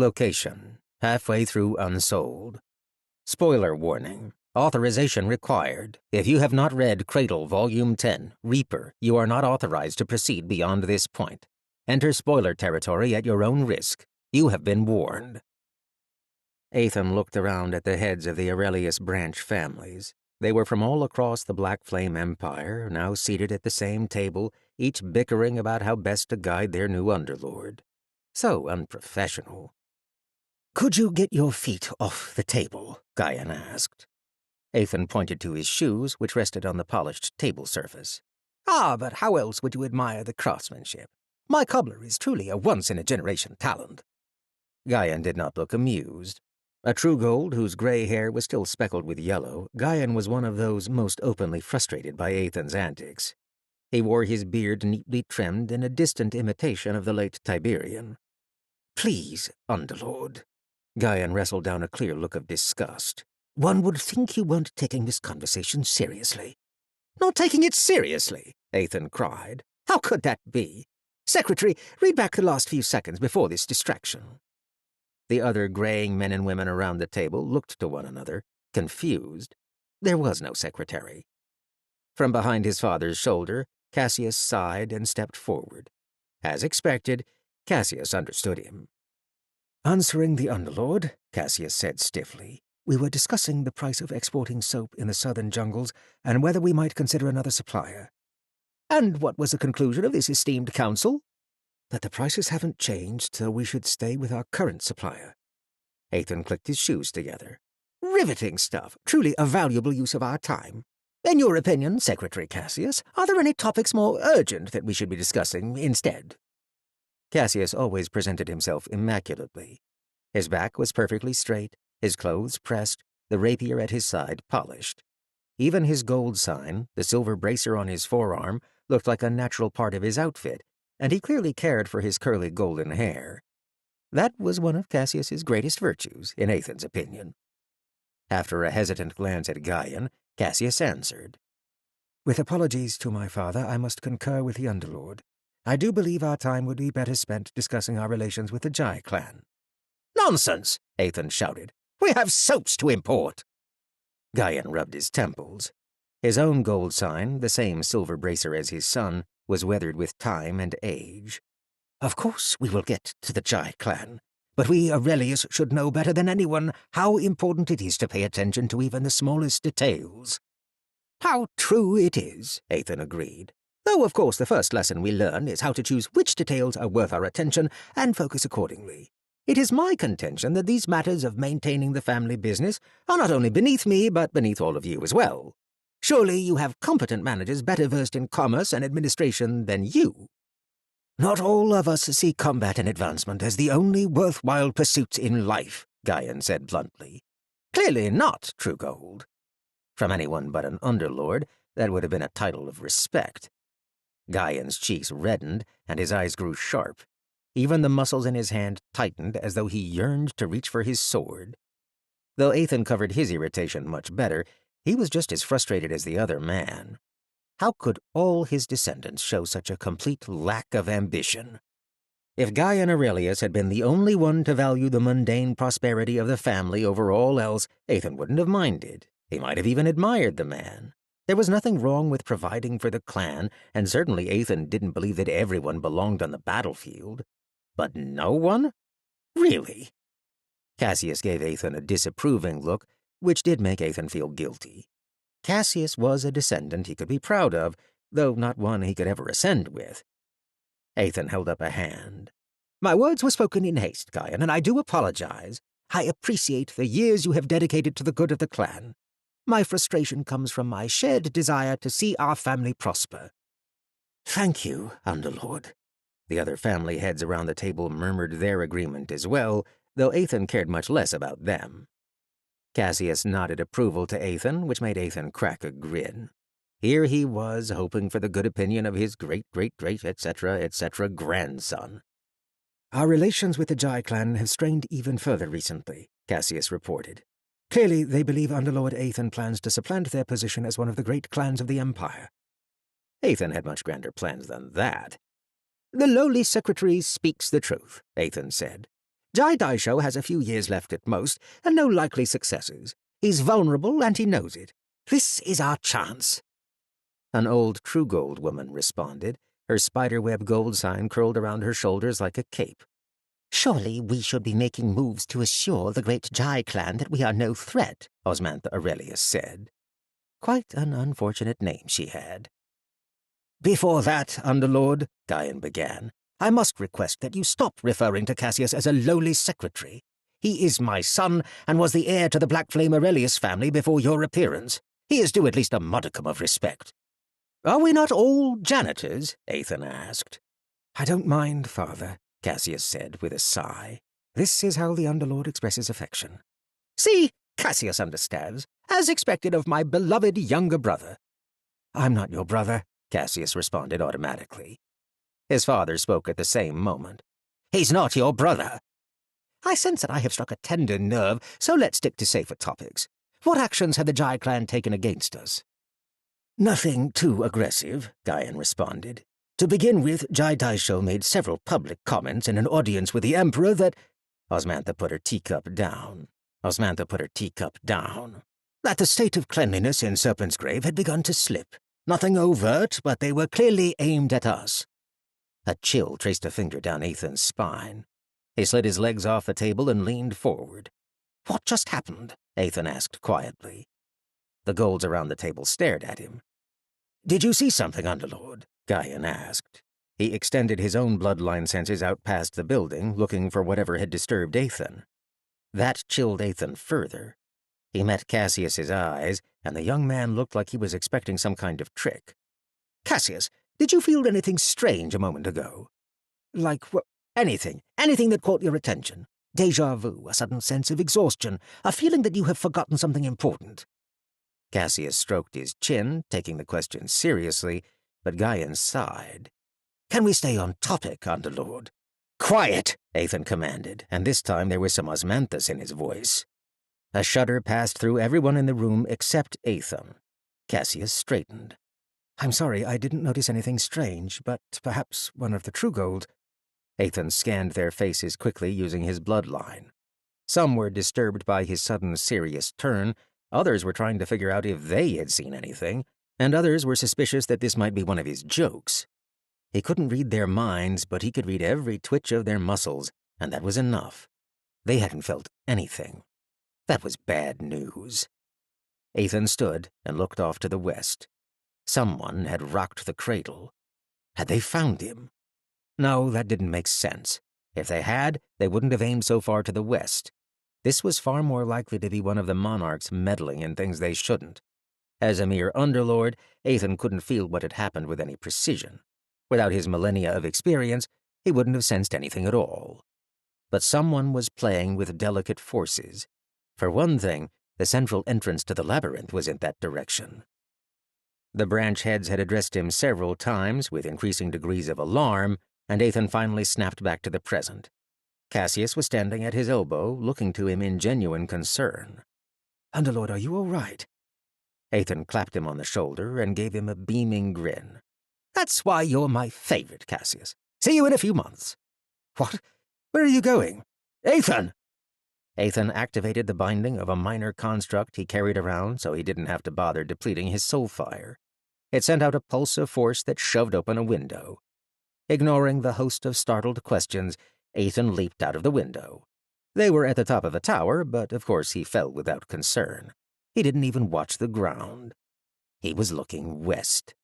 Location: halfway through Unsouled. Spoiler warning. Authorization required. If you have not read Cradle Volume 10, Reaper, you are not authorized to proceed beyond this point. Enter spoiler territory at your own risk. You have been warned. Ethan looked around at the heads of the Aurelius branch families. They were from all across the Black Flame Empire, now seated at the same table, each bickering about how best to guide their new underlord. So unprofessional. "Could you get your feet off the table?" Guyan asked. Ethan pointed to his shoes, which rested on the polished table surface. "Ah, but how else would you admire the craftsmanship? My cobbler is truly a once-in-a-generation talent." Guyan did not look amused. A true gold whose gray hair was still speckled with yellow, Guyan was one of those most openly frustrated by Ethan's antics. He wore his beard neatly trimmed in a distant imitation of the late Tiberian. "Please, Underlord." Guyan wrestled down a clear look of disgust. "One would think you weren't taking this conversation seriously." "Not taking it seriously?" Ethan cried. "How could that be? Secretary, read back the last few seconds before this distraction." The other graying men and women around the table looked to one another, confused. There was no secretary. From behind his father's shoulder, Cassius sighed and stepped forward. As expected, Cassius understood him. "Answering the Underlord," Cassius said stiffly, "we were discussing the price of exporting soap in the southern jungles and whether we might consider another supplier." "And what was the conclusion of this esteemed council?" "That the prices haven't changed, so we should stay with our current supplier." Ethan clicked his shoes together. "Riveting stuff. Truly a valuable use of our time. In your opinion, Secretary Cassius, are there any topics more urgent that we should be discussing instead?" Cassius always presented himself immaculately. His back was perfectly straight, his clothes pressed, the rapier at his side polished. Even his gold sign, the silver bracer on his forearm, looked like a natural part of his outfit, and he clearly cared for his curly golden hair. That was one of Cassius's greatest virtues, in Ethan's opinion. After a hesitant glance at Guyan, Cassius answered. "With apologies to my father, I must concur with the Underlord. I do believe our time would be better spent discussing our relations with the Jai clan." "Nonsense!" Ethan shouted. "We have soaps to import." Guyan rubbed his temples. His own gold sign, the same silver bracer as his son, was weathered with time and age. "Of course we will get to the Jai clan, but we Aurelius should know better than anyone how important it is to pay attention to even the smallest details." "How true it is," Ethan agreed. "Though, of course, the first lesson we learn is how to choose which details are worth our attention and focus accordingly. It is my contention that these matters of maintaining the family business are not only beneath me, but beneath all of you as well. Surely you have competent managers better versed in commerce and administration than you." "Not all of us see combat and advancement as the only worthwhile pursuits in life," Guyan said bluntly. "Clearly not, True Gold." From anyone but an underlord, that would have been a title of respect. Guyan's cheeks reddened, and his eyes grew sharp. Even the muscles in his hand tightened as though he yearned to reach for his sword. Though Ethan covered his irritation much better, he was just as frustrated as the other man. How could all his descendants show such a complete lack of ambition? If Guyan Aurelius had been the only one to value the mundane prosperity of the family over all else, Ethan wouldn't have minded. He might have even admired the man. There was nothing wrong with providing for the clan, and certainly Ethan didn't believe that everyone belonged on the battlefield. But no one? Really? Cassius gave Ethan a disapproving look, which did make Ethan feel guilty. Cassius was a descendant he could be proud of, though not one he could ever ascend with. Ethan held up a hand. "My words were spoken in haste, Guyan, and I do apologize. I appreciate the years you have dedicated to the good of the clan. My frustration comes from my shared desire to see our family prosper." "Thank you, Underlord." The other family heads around the table murmured their agreement as well, though Ethan cared much less about them. Cassius nodded approval to Ethan, which made Ethan crack a grin. Here he was, hoping for the good opinion of his great-great-great etc. grandson. "Our relations with the Jai clan have strained even further recently," Cassius reported. "Clearly they believe Underlord Ethan plans to supplant their position as one of the great clans of the Empire." Ethan had much grander plans than that. "The lowly secretary speaks the truth," Ethan said. Jai Daisho has a few years left at most, and no likely successors. He's vulnerable, and he knows it. This is our chance." An old true gold woman responded, her spiderweb gold sign curled around her shoulders like a cape. "Surely we should be making moves to assure the great Jai clan that we are no threat," Osmantha Aurelius said. Quite an unfortunate name she had. "Before that, Underlord," Guyan began, "I must request that you stop referring to Cassius as a lowly secretary. He is my son, and was the heir to the Black Flame Aurelius family before your appearance. He is due at least a modicum of respect." "Are we not all janitors?" Ethan asked. "I don't mind, Father," Cassius said with a sigh. "This is how the Underlord expresses affection." "See, Cassius understands, as expected of my beloved younger brother." "I'm not your brother," Cassius responded automatically. His father spoke at the same moment. "He's not your brother." "I sense that I have struck a tender nerve, so let's stick to safer topics. What actions have the Jai clan taken against us?" "Nothing too aggressive," Guyan responded. "To begin with, Jai Daisho made several public comments in an audience with the Emperor that—" Osmantha put her teacup down. "That the state of cleanliness in Serpent's Grave had begun to slip. Nothing overt, but they were clearly aimed at us." A chill traced a finger down Ethan's spine. He slid his legs off the table and leaned forward. "What just happened?" Ethan asked quietly. The golds around the table stared at him. "Did you see something, Underlord?" Guyan asked. He extended his own bloodline sensors out past the building, looking for whatever had disturbed Ethan. That chilled Ethan further. He met Cassius's eyes, and the young man looked like he was expecting some kind of trick. "Cassius, did you feel anything strange a moment ago?" "Like what? Anything that caught your attention. Déjà vu, a sudden sense of exhaustion, a feeling that you have forgotten something important." Cassius stroked his chin, taking the question seriously, but Guyan sighed. "Can we stay on topic, Underlord?" "Quiet!" Ethan commanded, and this time there was some osmanthus in his voice. A shudder passed through everyone in the room except Ethan. Cassius straightened. "I'm sorry, I didn't notice anything strange, but perhaps one of the true gold." Ethan scanned their faces quickly using his bloodline. Some were disturbed by his sudden serious turn, others were trying to figure out if they had seen anything, and others were suspicious that this might be one of his jokes. He couldn't read their minds, but he could read every twitch of their muscles, and that was enough. They hadn't felt anything. That was bad news. Ethan stood and looked off to the west. Someone had rocked the cradle. Had they found him? No, that didn't make sense. If they had, they wouldn't have aimed so far to the west. This was far more likely to be one of the monarchs meddling in things they shouldn't. As a mere underlord, Ethan couldn't feel what had happened with any precision. Without his millennia of experience, he wouldn't have sensed anything at all. But someone was playing with delicate forces. For one thing, the central entrance to the labyrinth was in that direction. The branch heads had addressed him several times with increasing degrees of alarm, and Ethan finally snapped back to the present. Cassius was standing at his elbow, looking to him in genuine concern. "Underlord, are you all right?" Ethan clapped him on the shoulder and gave him a beaming grin. "That's why you're my favorite, Cassius. See you in a few months." "What? Where are you going?" "Ethan!" Ethan activated the binding of a minor construct he carried around so he didn't have to bother depleting his soul fire. It sent out a pulse of force that shoved open a window. Ignoring the host of startled questions, Ethan leaped out of the window. They were at the top of a tower, but of course he fell without concern. He didn't even watch the ground. He was looking west.